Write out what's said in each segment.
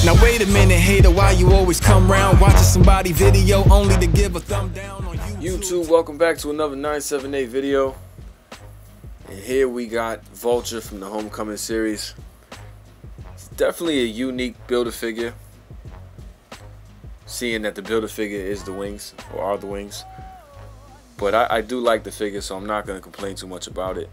Now wait a minute, hater, why you always come round watching somebody video only to give a thumb down on YouTube, welcome back to another 978 video. And here we got Vulture from the Homecoming series. It's definitely a unique Build-A-Figure, seeing that the Build-A-Figure is the wings, or are the wings. But I do like the figure, so I'm not going to complain too much about it.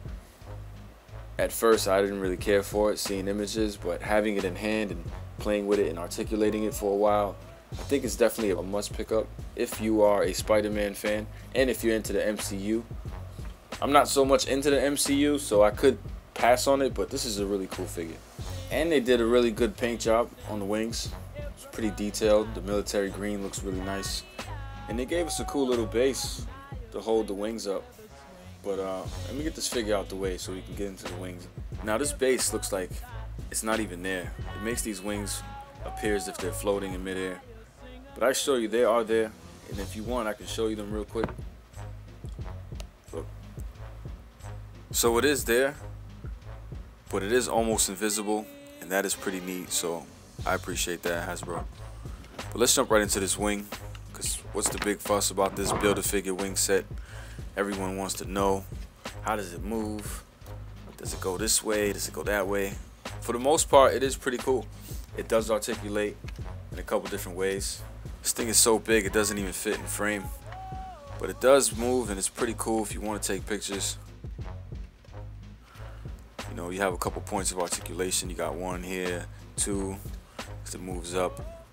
At first I didn't really care for it, seeing images, but having it in hand and playing with it and articulating it for a while, I think it's definitely a must pick up if you are a Spider-Man fan and if you're into the MCU. I'm not so much into the MCU, so I could pass on it, but this is a really cool figure. And they did a really good paint job on the wings. It's pretty detailed. The military green looks really nice. And they gave us a cool little base to hold the wings up. But let me get this figure out the way so we can get into the wings. Now this base looks like it's not even there. It makes these wings appear as if they're floating in midair. But I show you they are there, and if you want I can show you them real quick. Look. So it is there, but it is almost invisible, and that is pretty neat, so I appreciate that, Hasbro. But let's jump right into this wing, because what's the big fuss about this Build-A-Figure wing set? Everyone wants to know, how does it move? Does it go this way? Does it go that way? For the most part, it is pretty cool. It does articulate in a couple different ways. This thing is so big it doesn't even fit in frame. But it does move, and it's pretty cool if you want to take pictures. You know, you have a couple points of articulation. You got one here, two, as it moves up.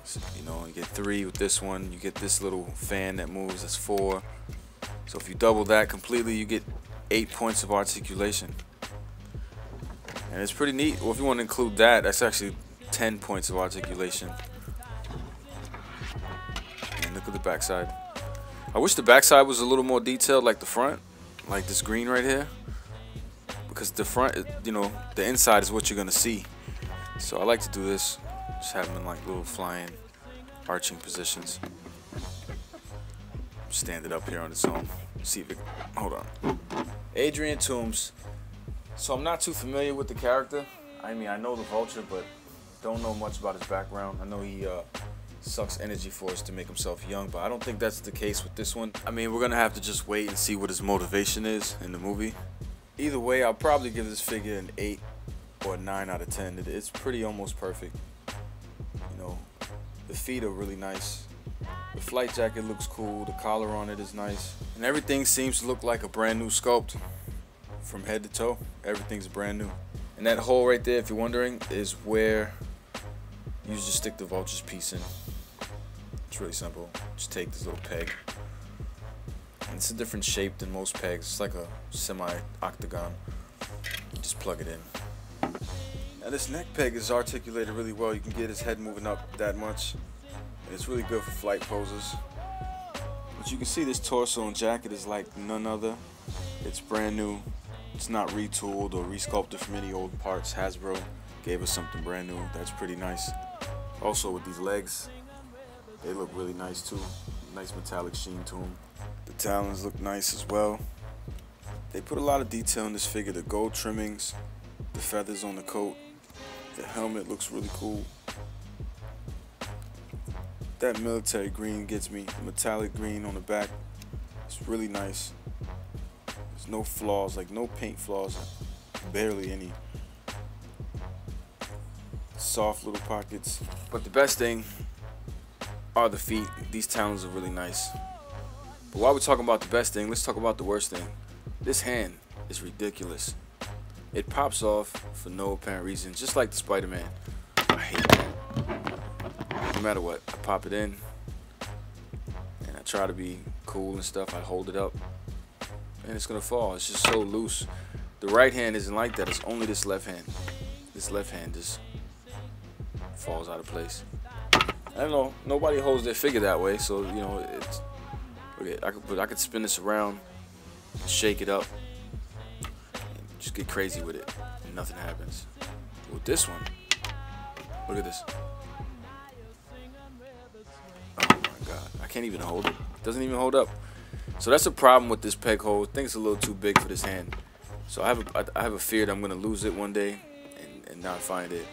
So, you know, you get three with this one. You get this little fan that moves, that's four. So if you double that completely, you get 8 points of articulation. And it's pretty neat. Well, if you want to include that, that's actually 10 points of articulation. And look at the backside. I wish the backside was a little more detailed like the front, like this green right here. Because the front, you know, the inside is what you're going to see. So I like to do this, just have them in like little flying, arching positions. Stand it up here on its own. See if it, hold on. Adrian Toombs. So I'm not too familiar with the character. I mean, I know the Vulture, but don't know much about his background. I know he sucks energy force to make himself young, but I don't think that's the case with this one. I mean, we're gonna have to just wait and see what his motivation is in the movie. Either way, I'll probably give this figure an 8 or a 9 out of 10. It's pretty almost perfect. You know, the feet are really nice. The flight jacket looks cool, the collar on it is nice, and everything seems to look like a brand new sculpt from head to toe. Everything's brand new. And that hole right there, if you're wondering, is where you just stick the Vulture's piece in. It's really simple. Just take this little peg, and it's a different shape than most pegs. It's like a semi-octagon. Just plug it in. Now this neck peg is articulated really well. You can get his head moving up that much. And it's really good for flight poses. But you can see this torso and jacket is like none other. It's brand new. It's not retooled or resculpted from any old parts. Hasbro gave us something brand new. That's pretty nice. Also with these legs, they look really nice too. Nice metallic sheen to them. The talons look nice as well. They put a lot of detail in this figure. The gold trimmings, the feathers on the coat, the helmet looks really cool. That military green gets me. The metallic green on the back, it's really nice. There's no flaws, like no paint flaws, barely any. Soft little pockets. But the best thing are the feet. These talons are really nice. But while we're talking about the best thing, let's talk about the worst thing. This hand is ridiculous. It pops off for no apparent reason, just like the Spider-Man. I hate that. No matter what, I pop it in, and I try to be cool and stuff. I hold it up, and it's gonna fall. It's just so loose. The right hand isn't like that. It's only this left hand. This left hand just falls out of place. I don't know. Nobody holds their figure that way, so you know it's. Okay, I could spin this around, shake it up, and just get crazy with it, and nothing happens. With this one, look at this. I can't even hold it. It doesn't even hold up. So that's a problem with this peg hole. I think it's a little too big for this hand. So I have a fear that I'm gonna lose it one day and not find it.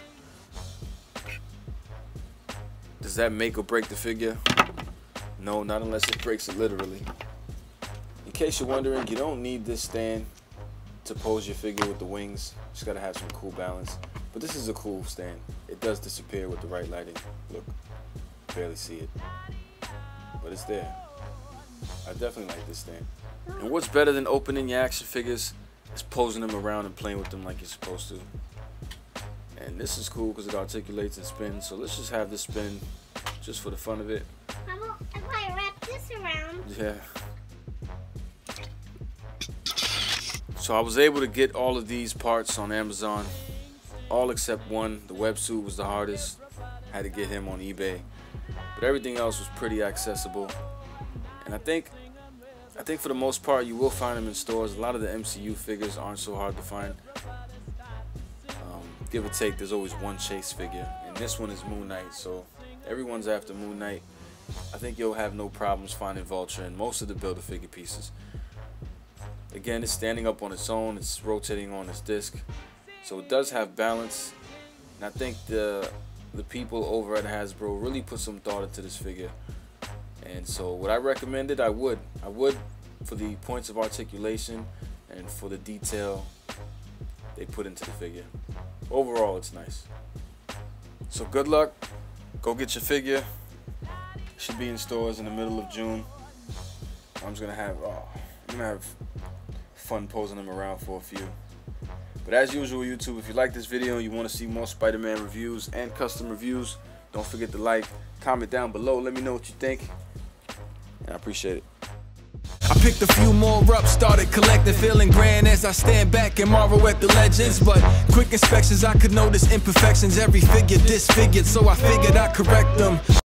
Does that make or break the figure? No, not unless it breaks it literally. In case you're wondering, you don't need this stand to pose your figure with the wings. Just gotta have some cool balance. But this is a cool stand. It does disappear with the right lighting. Look, barely see it, but it's there. I definitely like this stand. And what's better than opening your action figures is posing them around and playing with them like you're supposed to. And this is cool because it articulates and spins. So let's just have this spin just for the fun of it. How about if I wrap this around? Yeah. So I was able to get all of these parts on Amazon, all except one. The websuit was the hardest. Had to get him on eBay, but everything else was pretty accessible. And I think for the most part you will find them in stores. A lot of the MCU figures aren't so hard to find. Give or take, there's always one Chase figure, and this one is Moon Knight, so everyone's after Moon Knight. I think you'll have no problems finding Vulture and most of the Build-A-Figure pieces. Again, it's standing up on its own, it's rotating on its disc, so it does have balance. And I think the people over at Hasbro really put some thought into this figure. And so would I recommend it? I would for the points of articulation and for the detail they put into the figure. Overall, it's nice. So good luck. Go get your figure. Should be in stores in the middle of June. I'm gonna have fun posing them around for a few. But as usual, YouTube, if you like this video and you want to see more Spider-Man reviews and custom reviews, don't forget to like, comment down below, let me know what you think, and I appreciate it. I picked a few more up, started collecting, feeling grand as I stand back and marvel at the legends. But quick inspections, I could notice imperfections, every figure disfigured, so I figured I'd correct them.